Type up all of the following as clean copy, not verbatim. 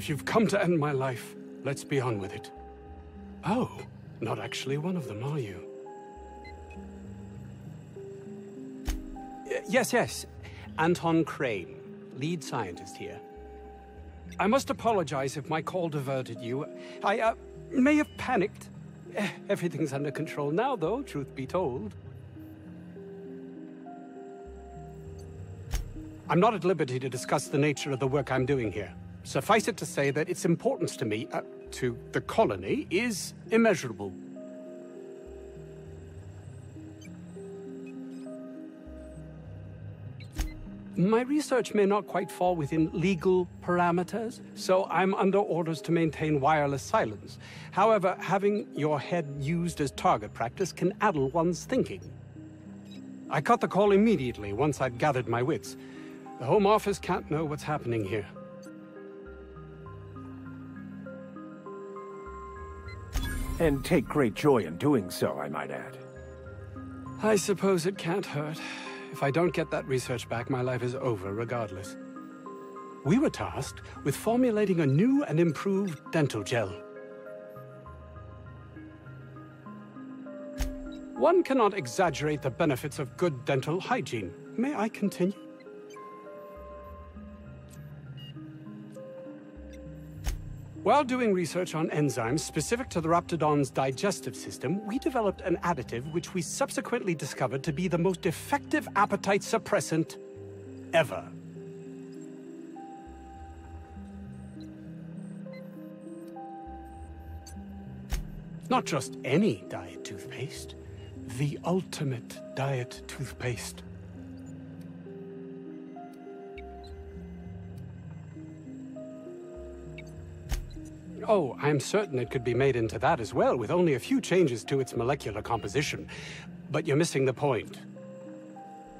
If you've come to end my life, let's be on with it. Oh, not actually one of them, are you? Yes. Anton Crane, lead scientist here. I must apologize if my call diverted you. I may have panicked. Everything's under control now, though, truth be told. I'm not at liberty to discuss the nature of the work I'm doing here. Suffice it to say that its importance to me, to the colony, is immeasurable. My research may not quite fall within legal parameters, so I'm under orders to maintain wireless silence. However, having your head used as target practice can addle one's thinking. I cut the call immediately once I'd gathered my wits. The Home Office can't know what's happening here. And take great joy in doing so, I might add. I suppose it can't hurt. If I don't get that research back, my life is over regardless. We were tasked with formulating a new and improved dental gel. One cannot exaggerate the benefits of good dental hygiene. May I continue? While doing research on enzymes specific to the Raptidon's digestive system, we developed an additive which we subsequently discovered to be the most effective appetite suppressant ever. Not just any diet toothpaste, the ultimate diet toothpaste. Oh, I'm certain it could be made into that as well, with only a few changes to its molecular composition. But you're missing the point.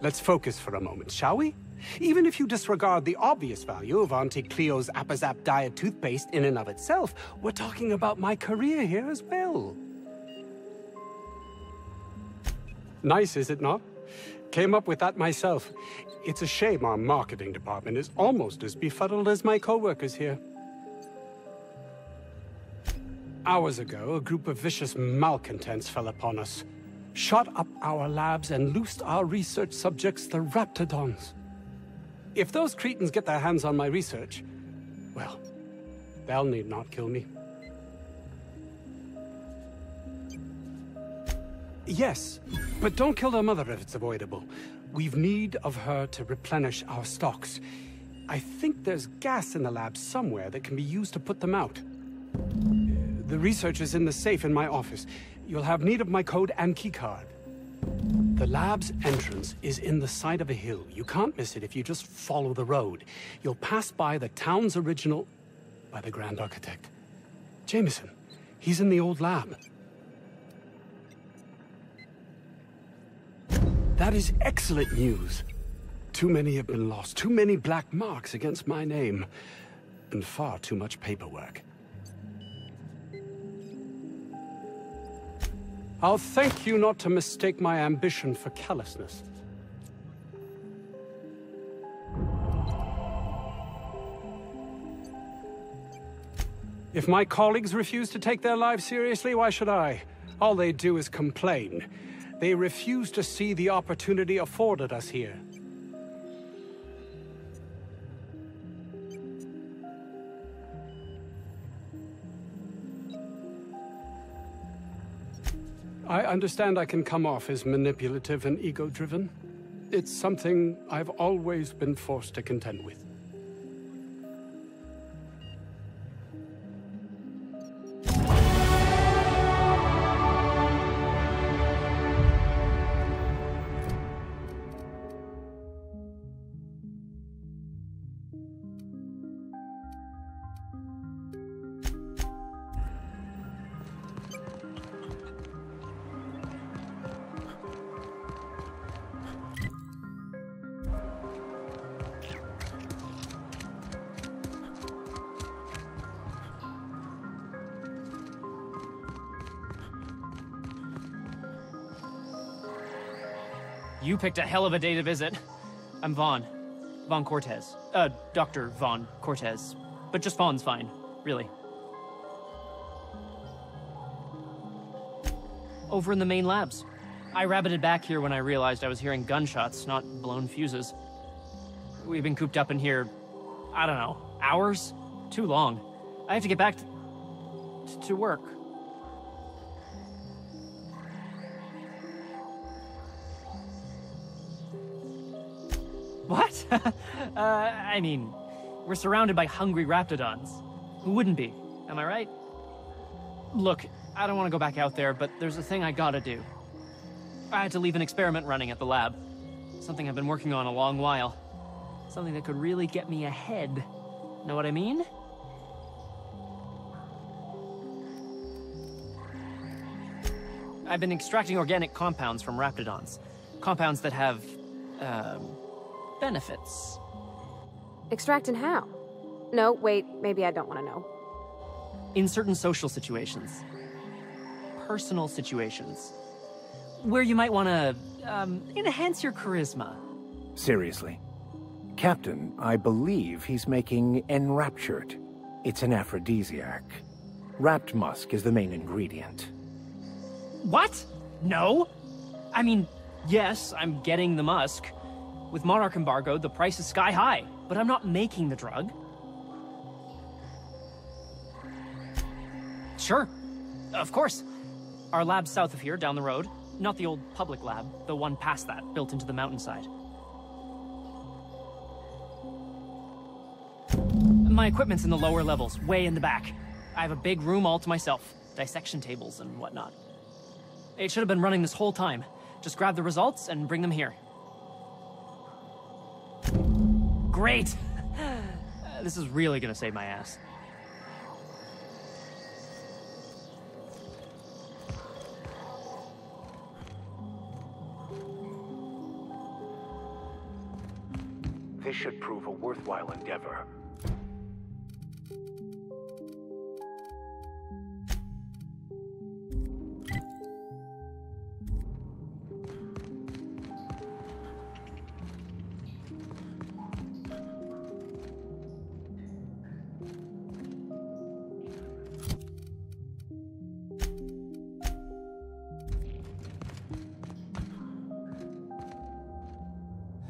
Let's focus for a moment, shall we? Even if you disregard the obvious value of Auntie Cleo's Appazap diet toothpaste in and of itself, we're talking about my career here as well. Nice, is it not? Came up with that myself. It's a shame our marketing department is almost as befuddled as my co-workers here. Hours ago, a group of vicious malcontents fell upon us, shot up our labs and loosed our research subjects, the Raptidons. If those cretins get their hands on my research, well, they'll need not kill me. Yes, but don't kill their mother if it's avoidable. We've need of her to replenish our stocks. I think there's gas in the lab somewhere that can be used to put them out. The research is in the safe in my office. You'll have need of my code and keycard. The lab's entrance is in the side of a hill. You can't miss it if you just follow the road. You'll pass by the town's original... by the Grand Architect. Jameson. He's in the old lab. That is excellent news. Too many have been lost. Too many black marks against my name. And far too much paperwork. I'll thank you not to mistake my ambition for callousness. If my colleagues refuse to take their lives seriously, why should I? All they do is complain. They refuse to see the opportunity afforded us here. I understand I can come off as manipulative and ego-driven. It's something I've always been forced to contend with. You picked a hell of a day to visit. I'm Vaughn. Vaughn Cortez. Dr. Vaughn Cortez. but just fawn's fine, really. Over in the main labs. I rabbited back here when I realized I was hearing gunshots, not blown fuses. We've been cooped up in here, I don't know, hours? Too long. I have to get back to work. What? I mean, we're surrounded by hungry raptidons. Who wouldn't be? Am I right? Look, I don't want to go back out there, but there's a thing I gotta do. I had to leave an experiment running at the lab. Something I've been working on a long while. Something that could really get me ahead. Know what I mean? I've been extracting organic compounds from raptidons. Compounds that have, benefits. Extracting how? No, wait, maybe I don't want to know. In certain social situations. Personal situations. Where you might want to, enhance your charisma. Seriously. Captain, I believe he's making enraptured. It's an aphrodisiac. Wrapped musk is the main ingredient. What? No? I mean, yes, I'm getting the musk. With Monarch embargoed, the price is sky high, but I'm not making the drug. Sure. Of course. Our lab's south of here, down the road. Not the old public lab, the one past that, built into the mountainside. My equipment's in the lower levels, way in the back. I have a big room all to myself, dissection tables and whatnot. It should have been running this whole time. Just grab the results and bring them here. Great! This is really gonna save my ass. This should prove a worthwhile endeavor.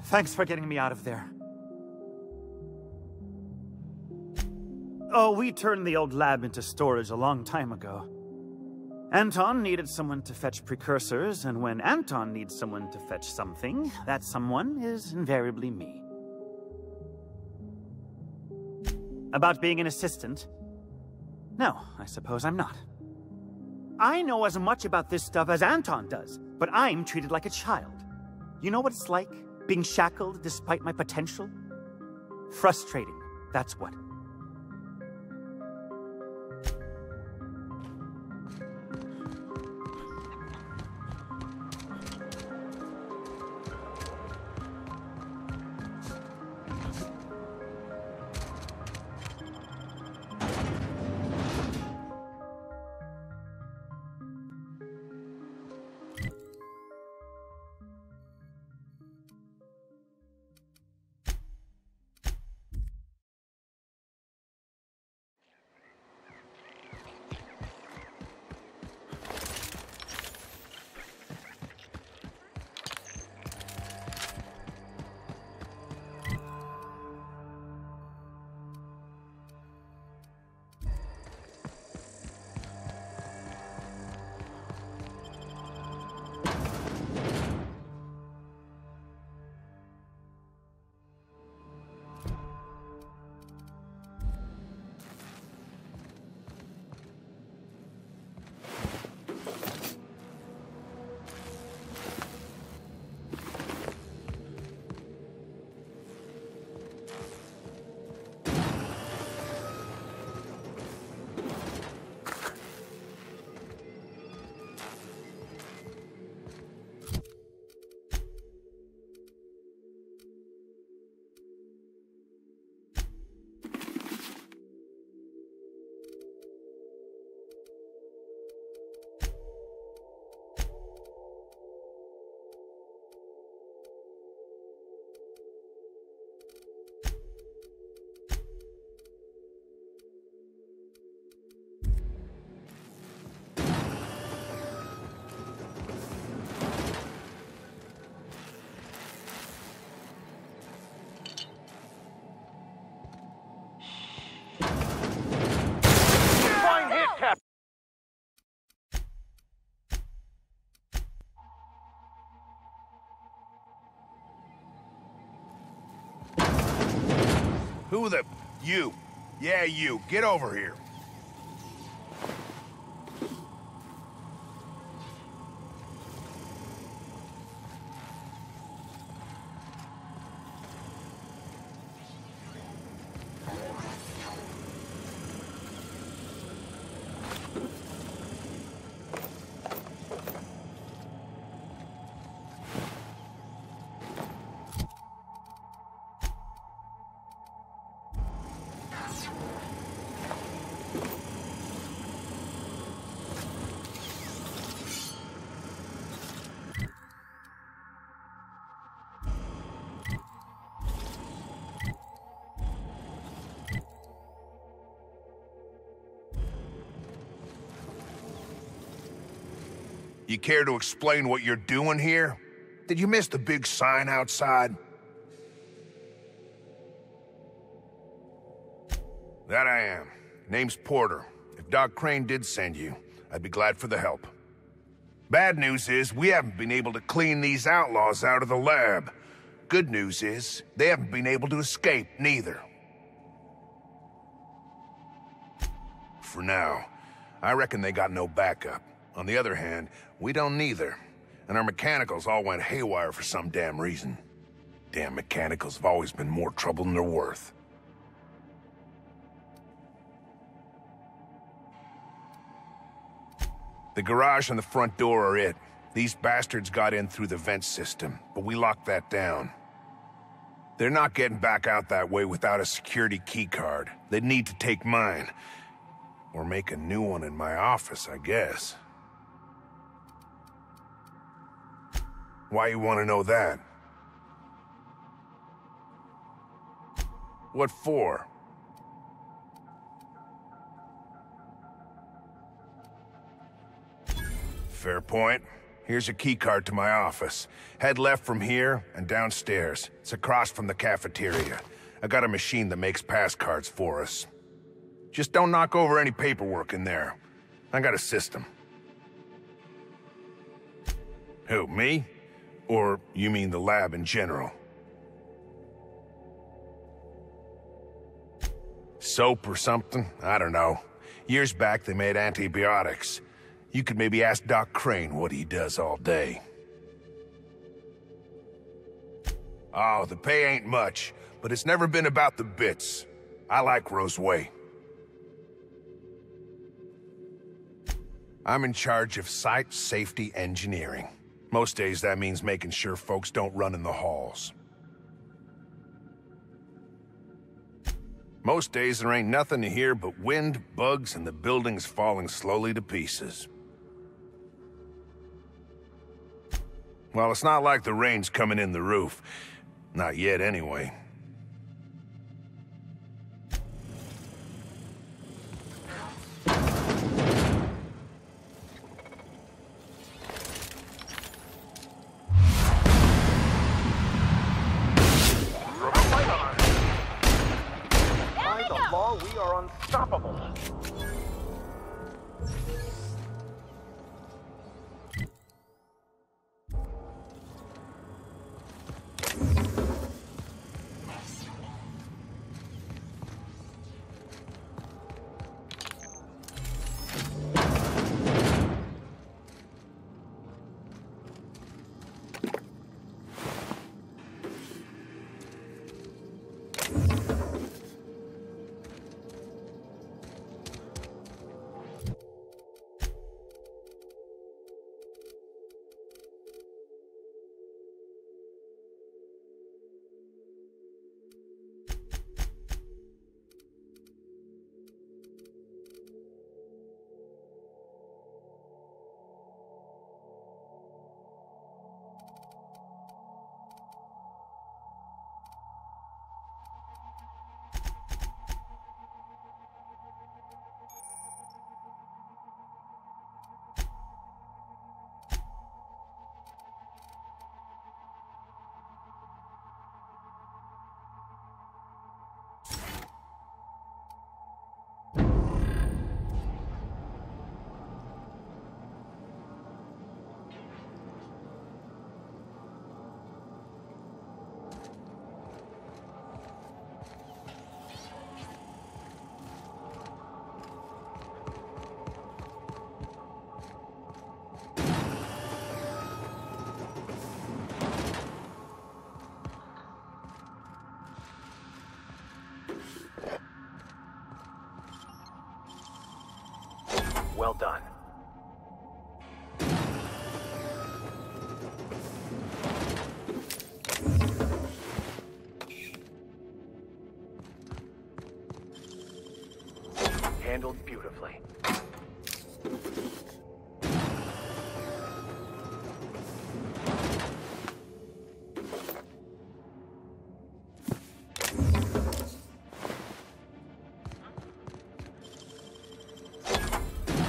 Thanks for getting me out of there. Oh, we turned the old lab into storage a long time ago. Anton needed someone to fetch precursors, and when Anton needs someone to fetch something, that someone is invariably me. About being an assistant? No, I suppose I'm not. I know as much about this stuff as Anton does, but I'm treated like a child. You know what it's like, being shackled despite my potential? Frustrating, that's what. Who the... You. Yeah, you. Get over here. You care to explain what you're doing here? Did you miss the big sign outside? That I am. Name's Porter. If Doc Crane did send you, I'd be glad for the help. Bad news is, we haven't been able to clean these outlaws out of the lab. Good news is, they haven't been able to escape, neither. For now. I reckon they got no backup. On the other hand, we don't neither. And our mechanicals all went haywire for some damn reason. Damn mechanicals have always been more trouble than they're worth. The garage and the front door are it. These bastards got in through the vent system, but we locked that down. They're not getting back out that way without a security keycard. They'd need to take mine. Or make a new one in my office, I guess. Why you want to know that? What for? Fair point. Here's a keycard to my office. Head left from here and downstairs. It's across from the cafeteria. I got a machine that makes pass cards for us. Just don't knock over any paperwork in there. I got a system. Who, me? Or you mean the lab in general? Soap or something? I don't know. Years back they made antibiotics. You could maybe ask Doc Crane what he does all day. Oh, the pay ain't much, but it's never been about the bits. I like Wezwanie. I'm in charge of site safety engineering. Most days that means making sure folks don't run in the halls. Most days there ain't nothing to hear but wind, bugs, and the buildings falling slowly to pieces. Well, it's not like the rain's coming in the roof. Not yet, anyway. We are unstoppable. Well done. Handled beautifully.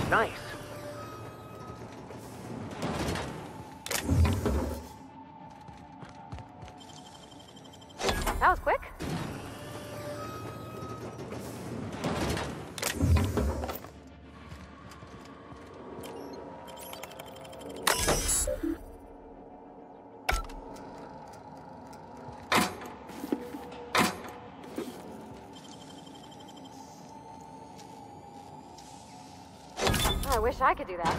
Nice. That was quick. I wish I could do that.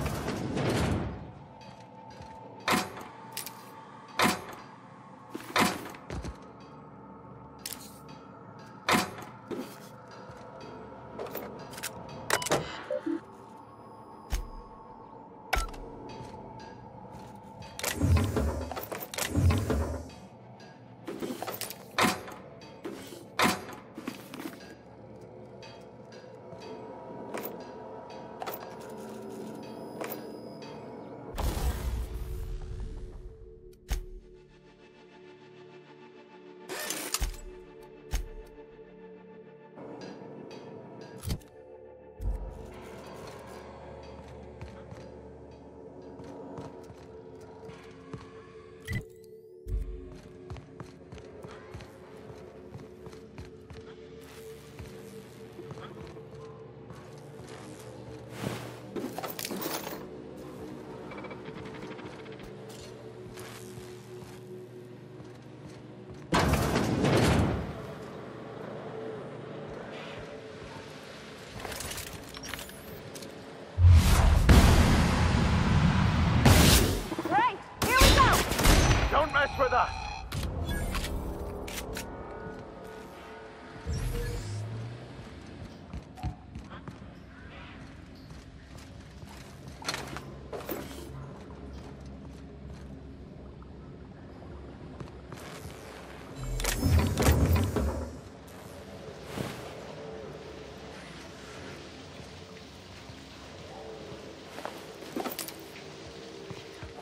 With us.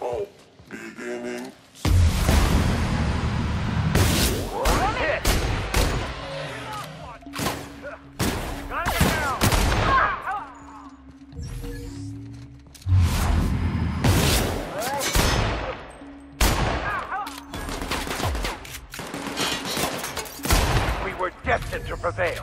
Oh, beginning. Destined to prevail.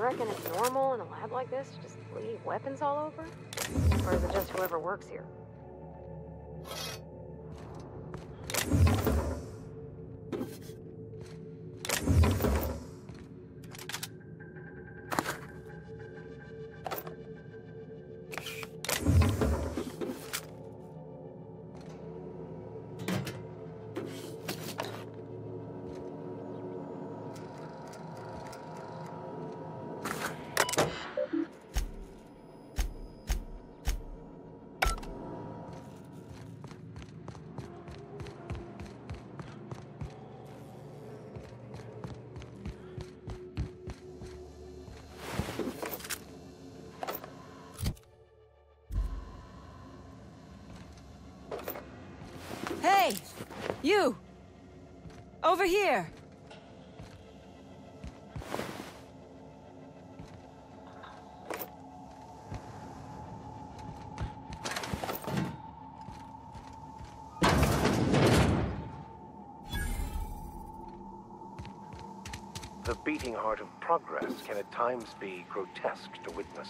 reckon it's normal in a lab like this to just leave weapons all over? Or is it just whoever works here? Hey! You! Over here! The beating heart of progress can at times be grotesque to witness.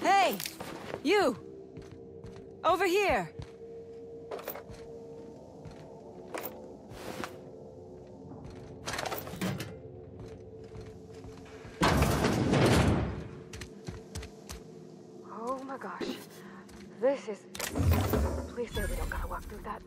Hey! You! Over here! Oh my gosh. This is... Please say we don't gotta walk through that.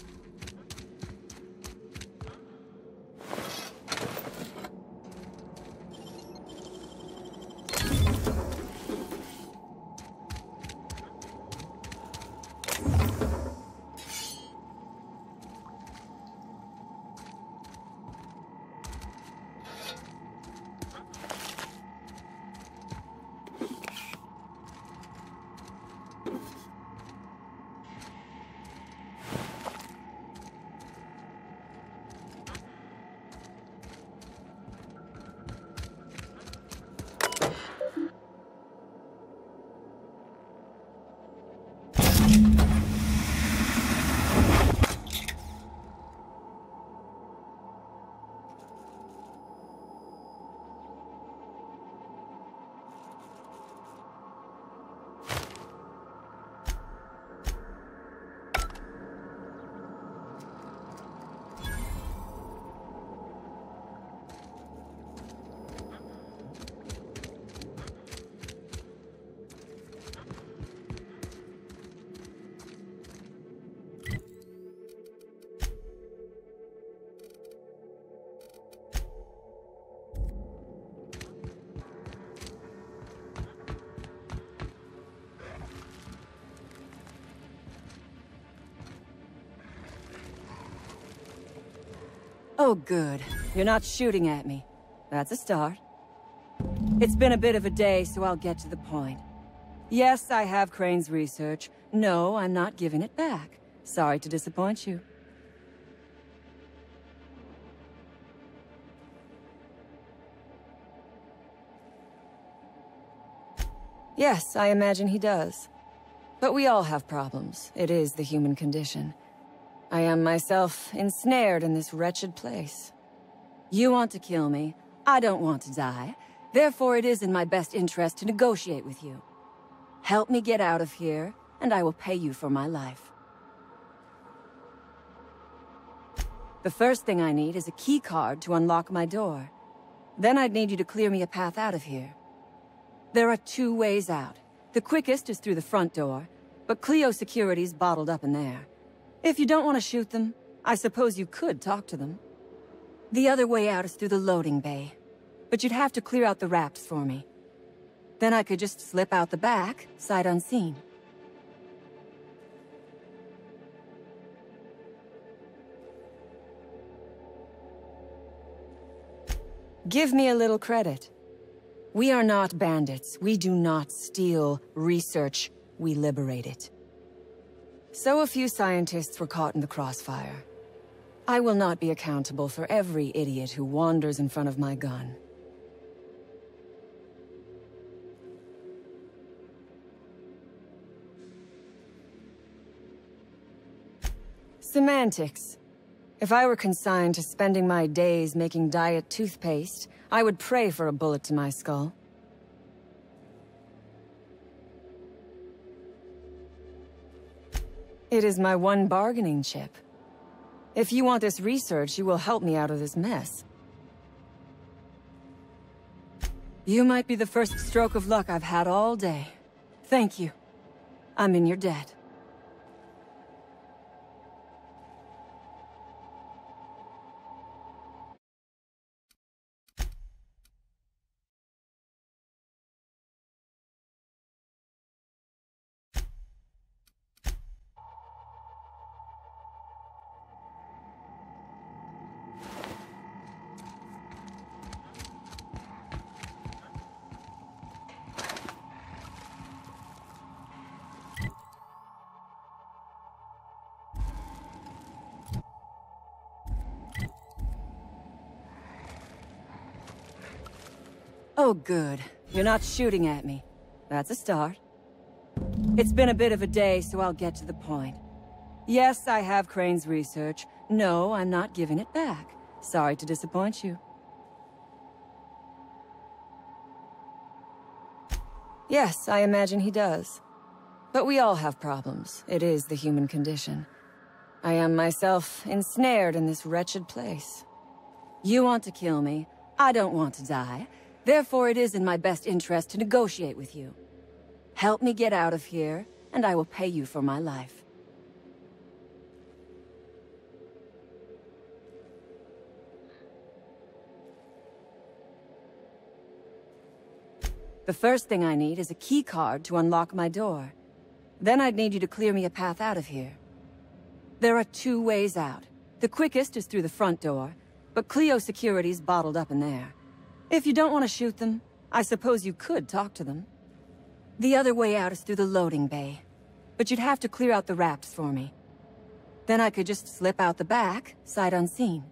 Oh, good. You're not shooting at me. That's a start. It's been a bit of a day, so I'll get to the point. Yes, I have Crane's research. No, I'm not giving it back. Sorry to disappoint you. Yes, I imagine he does. But we all have problems. It is the human condition. I am myself ensnared in this wretched place. You want to kill me. I don't want to die. Therefore, it is in my best interest to negotiate with you. Help me get out of here, and I will pay you for my life. The first thing I need is a key card to unlock my door. Then I'd need you to clear me a path out of here. There are 2 ways out. The quickest is through the front door, but Clio security's bottled up in there. If you don't want to shoot them, I suppose you could talk to them. The other way out is through the loading bay, but you'd have to clear out the rafts for me. Then I could just slip out the back, sight unseen. Give me a little credit. We are not bandits. We do not steal research. We liberate it. So a few scientists were caught in the crossfire. I will not be accountable for every idiot who wanders in front of my gun. Semantics. If I were consigned to spending my days making diet toothpaste, I would pray for a bullet to my skull. It is my one bargaining chip. If you want this research, you will help me out of this mess. You might be the first stroke of luck I've had all day. Thank you. I'm in your debt. Oh, good. You're not shooting at me. That's a start. It's been a bit of a day, so I'll get to the point. Yes, I have Crane's research. No, I'm not giving it back. Sorry to disappoint you. Yes, I imagine he does. But we all have problems. It is the human condition. I am myself ensnared in this wretched place. You want to kill me. I don't want to die. Therefore, it is in my best interest to negotiate with you. Help me get out of here, and I will pay you for my life. The first thing I need is a key card to unlock my door. Then I'd need you to clear me a path out of here. There are 2 ways out. The quickest is through the front door, but Clio security's bottled up in there. If you don't want to shoot them, I suppose you could talk to them. The other way out is through the loading bay, but you'd have to clear out the rafts for me. Then I could just slip out the back, sight unseen.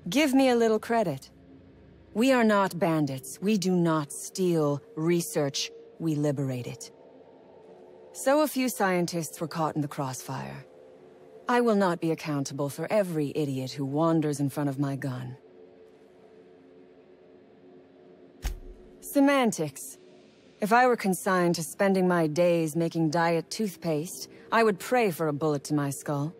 Give me a little credit. We are not bandits. We do not steal research. We liberate it. So a few scientists were caught in the crossfire. I will not be accountable for every idiot who wanders in front of my gun. Semantics. If I were consigned to spending my days making diet toothpaste, I would pray for a bullet to my skull.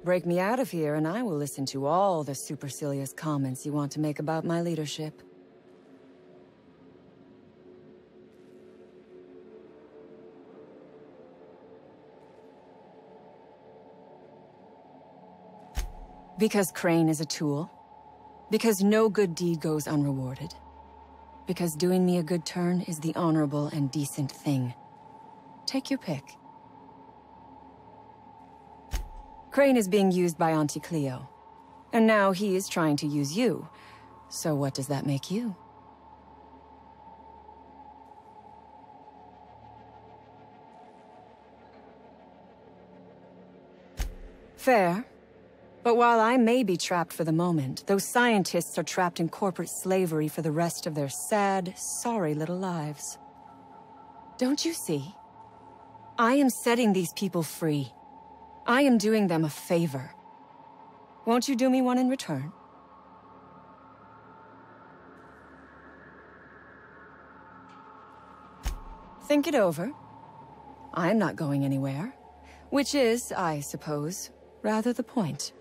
Break me out of here and I will listen to all the supercilious comments you want to make about my leadership. Because Crane is a tool. Because no good deed goes unrewarded. Because doing me a good turn is the honorable and decent thing. Take your pick. Crane is being used by Auntie Cleo. And now he is trying to use you. So what does that make you? Fair. But while I may be trapped for the moment, those scientists are trapped in corporate slavery for the rest of their sad, sorry little lives. Don't you see? I am setting these people free. I am doing them a favor. Won't you do me one in return? Think it over. I'm not going anywhere. Which is, I suppose, rather the point.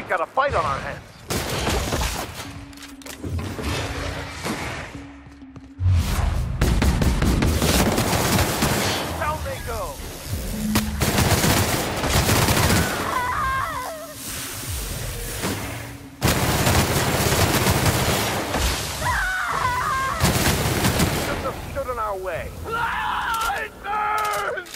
Got a fight on our hands. Down they go. Shouldn't have stood in our way. It burns!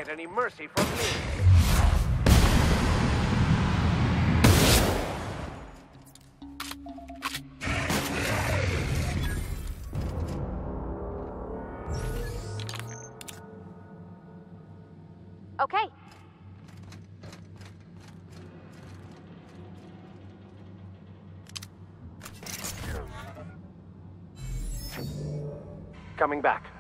get any mercy from me. Okay. Coming back.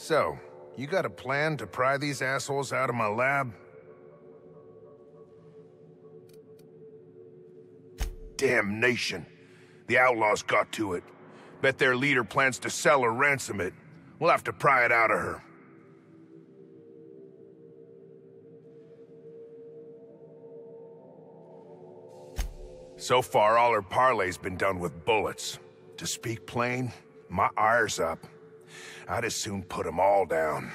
So, you got a plan to pry these assholes out of my lab? Damnation. The outlaws got to it. Bet their leader plans to sell or ransom it. We'll have to pry it out of her. So far, all her parlay's been done with bullets. To speak plain, my ire's up. I'd as soon put them all down.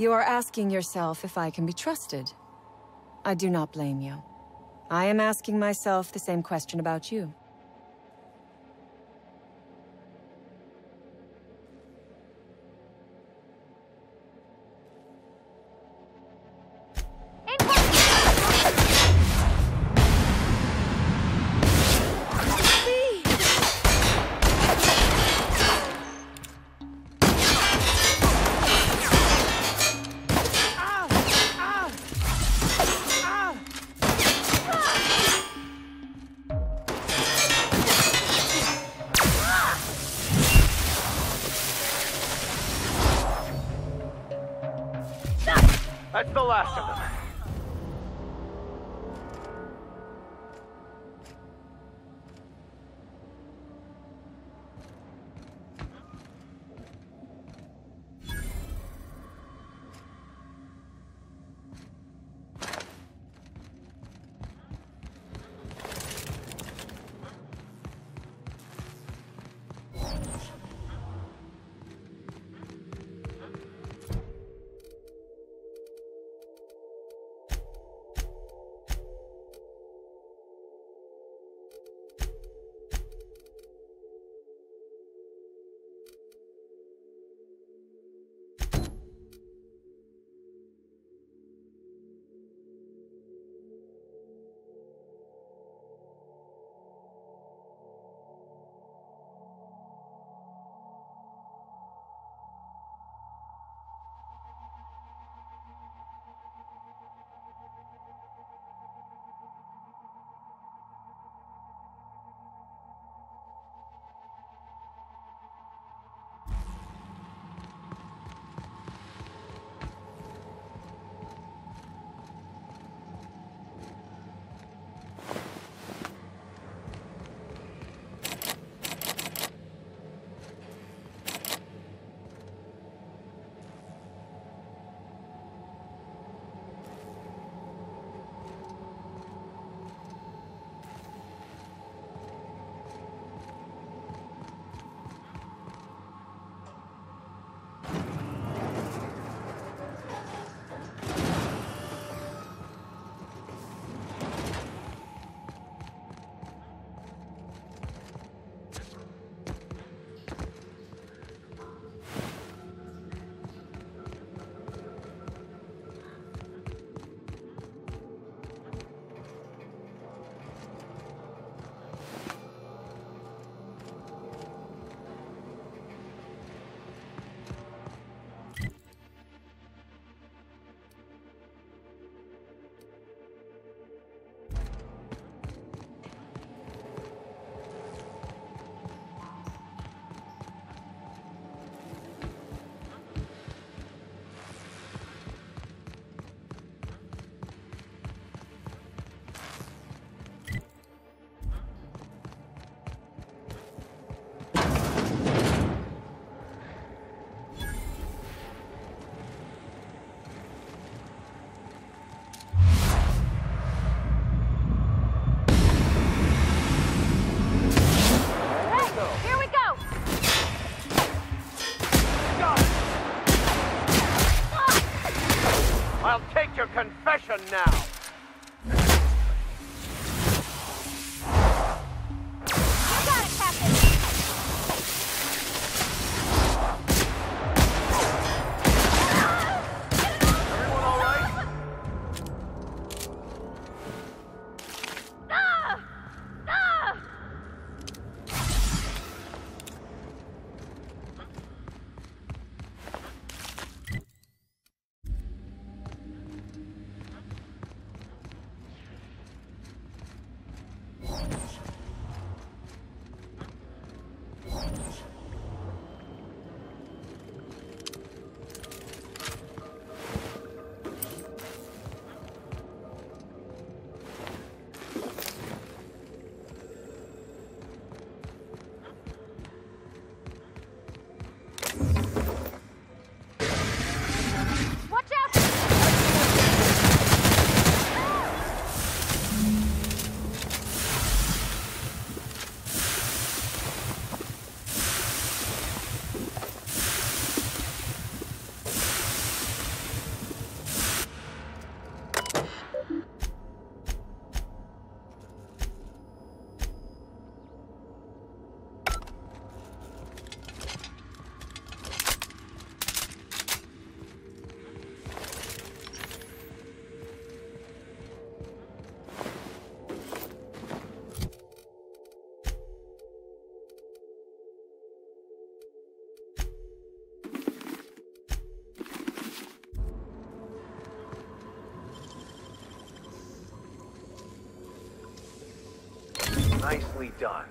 You are asking yourself if I can be trusted. I do not blame you. I am asking myself the same question about you. last of them. Confession now. You got it, Captain. Everyone all right? Nicely done.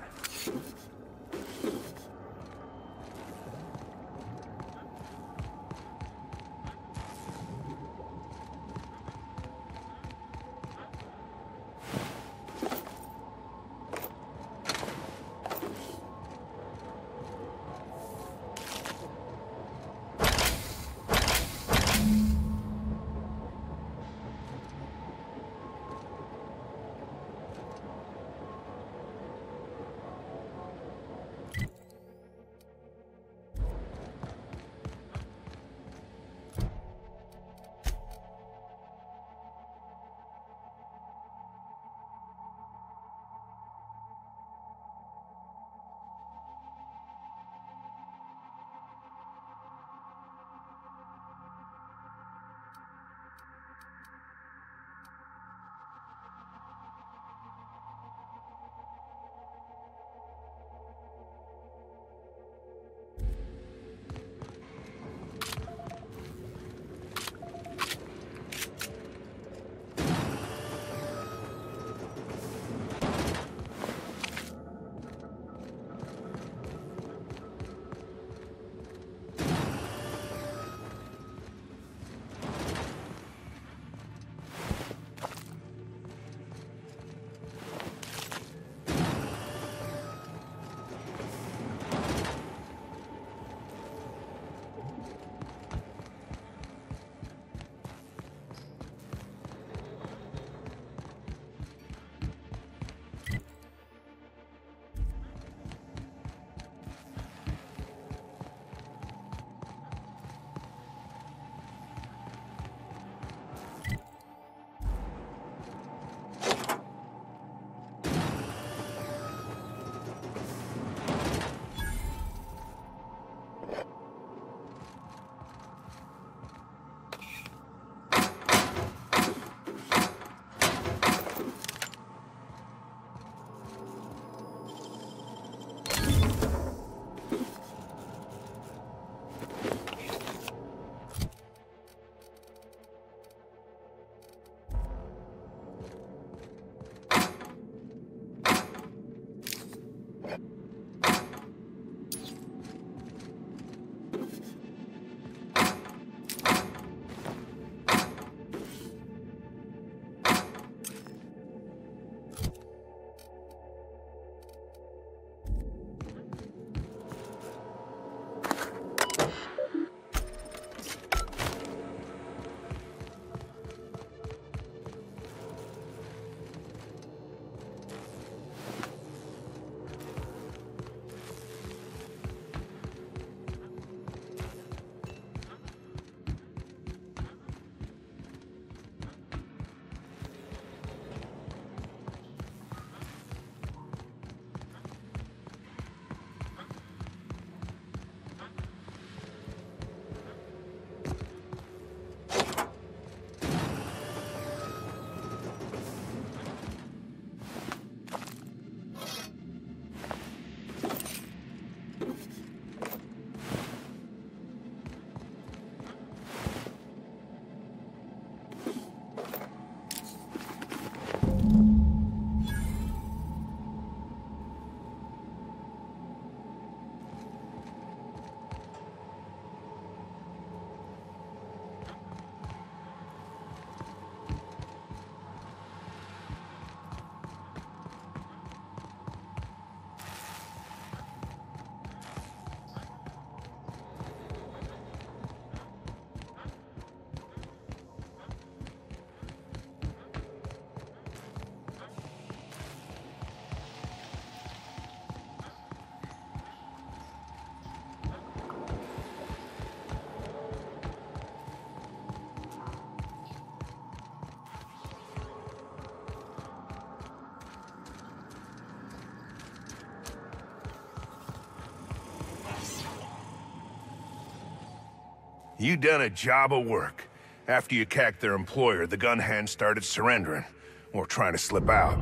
You done a job of work. After you cacked their employer, the gun hands started surrendering, or trying to slip out.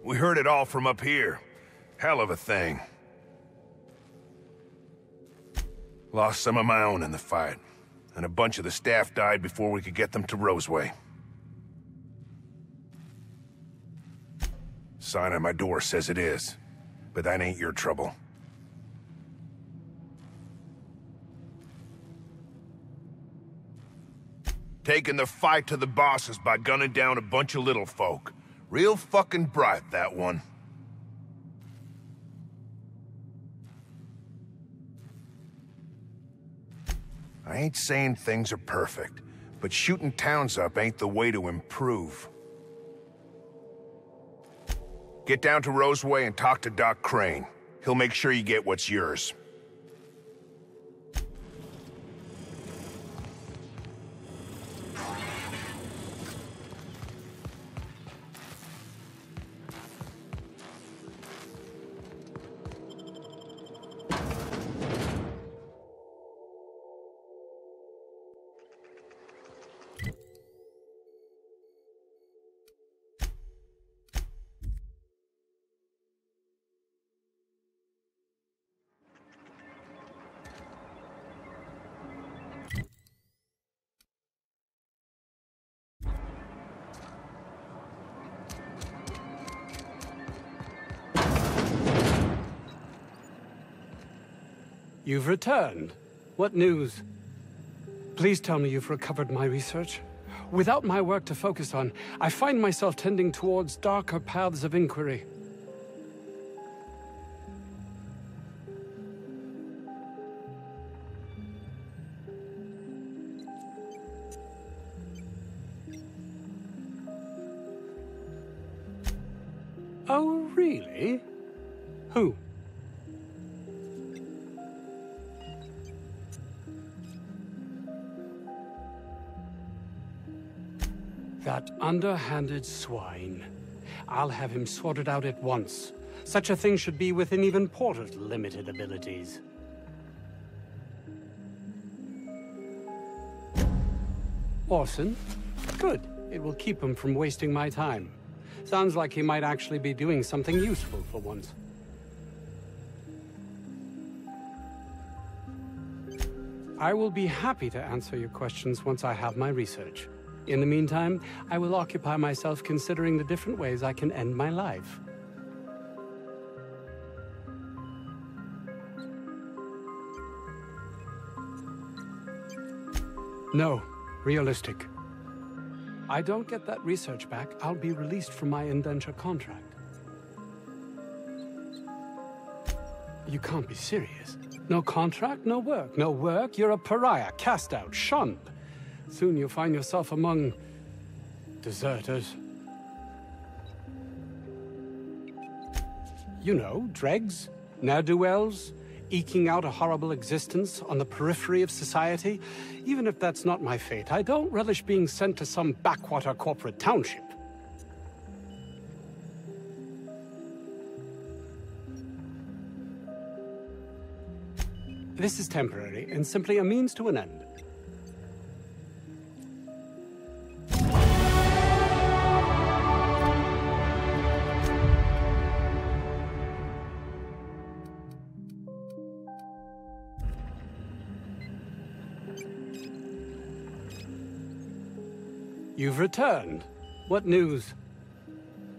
We heard it all from up here. Hell of a thing. Lost some of my own in the fight, and a bunch of the staff died before we could get them to Roseway. Sign on my door says it is, but that ain't your trouble. Taking the fight to the bosses by gunning down a bunch of little folk. Real fucking bright, that one. I ain't saying things are perfect, but shooting towns up ain't the way to improve. Get down to Roseway and talk to Doc Crane. He'll make sure you get what's yours. You've returned. What news? Please tell me you've recovered my research. Without my work to focus on, I find myself tending towards darker paths of inquiry. Oh, really? Who? That underhanded swine. I'll have him sorted out at once. Such a thing should be within even Porter's limited abilities. Orson? Good. It will keep him from wasting my time. Sounds like he might actually be doing something useful for once. I will be happy to answer your questions once I have my research. In the meantime, I will occupy myself considering the different ways I can end my life. No, realistic. I don't get that research back, I'll be released from my indenture contract. You can't be serious. No contract, no work. No work, you're a pariah, cast out, shunned. Soon you'll find yourself among deserters. You know, dregs, ne'er-do-wells, eking out a horrible existence on the periphery of society. Even if that's not my fate, I don't relish being sent to some backwater corporate township. This is temporary and simply a means to an end. You've returned. What news?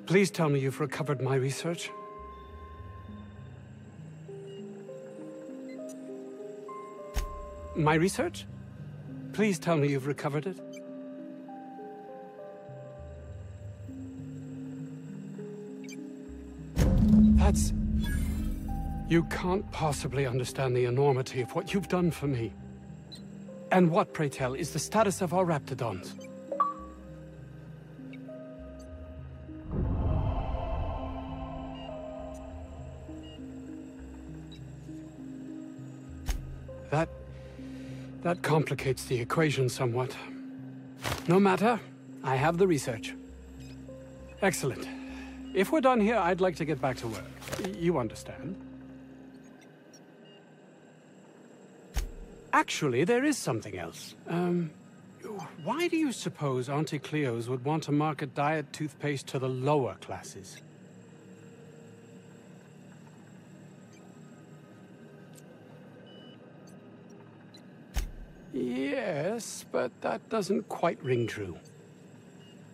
Please tell me you've recovered my research. My research? Please tell me you've recovered it. That's... You can't possibly understand the enormity of what you've done for me. And what, pray tell, is the status of our raptidons? That complicates the equation somewhat. No matter, I have the research. Excellent. If we're done here, I'd like to get back to work. You understand? Actually, there is something else. Why do you suppose Auntie Cleo's would want to market diet toothpaste to the lower classes? Yes, but that doesn't quite ring true.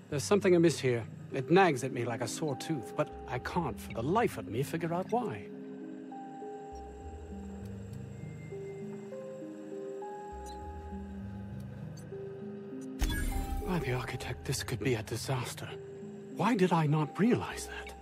There's something amiss here. It nags at me like a sore tooth, but I can't for the life of me figure out why. By the architect, this could be a disaster. Why did I not realize that?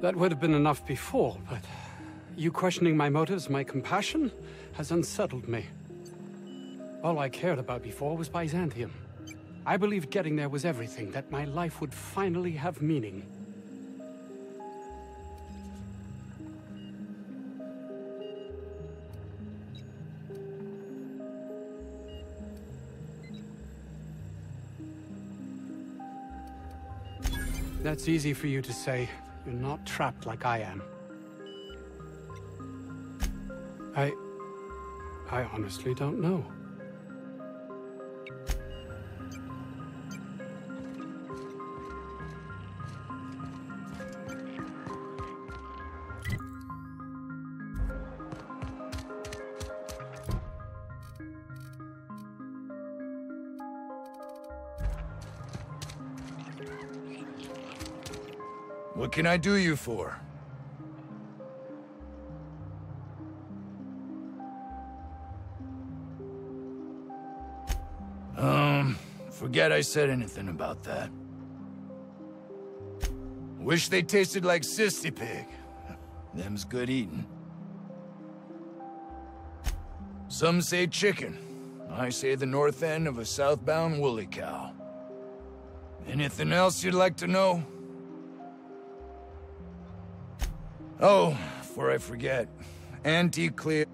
That would have been enough before, but you questioning my motives, my compassion, has unsettled me. All I cared about before was Byzantium. I believed getting there was everything, that my life would finally have meaning. That's easy for you to say. You're not trapped like I am. I honestly don't know. What can I do you for? Forget I said anything about that. Wish they tasted like Sissy Pig. Them's good eating. Some say chicken. I say the north end of a southbound woolly cow. Anything else you'd like to know? Oh, before I forget, Auntie Cleo...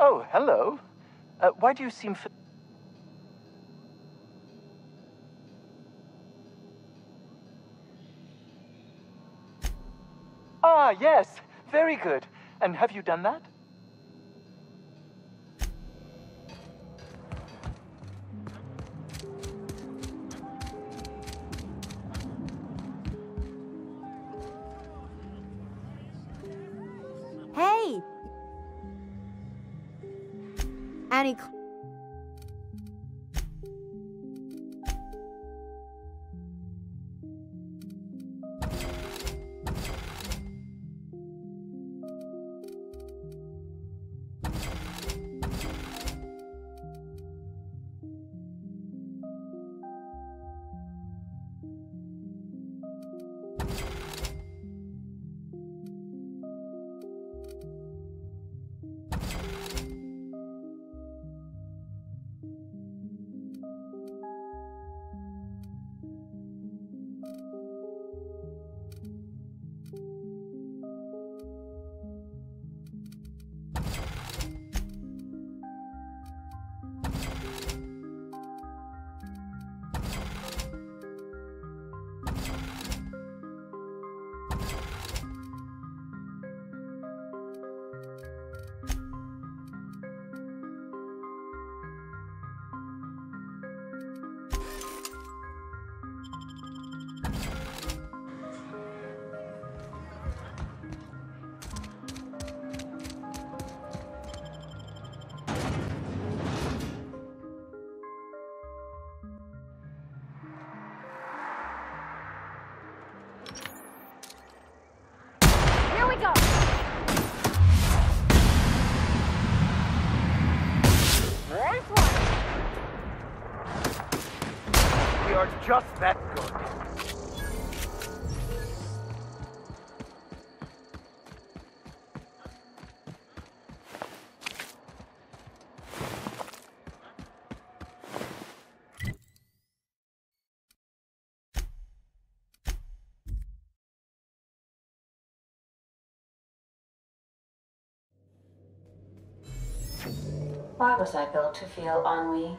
Oh, hello. Why do you seem Ah, yes. Very good. And have you done that? Hey! Annie... we go! Nice one! We are just that good. Why was I built to feel ennui?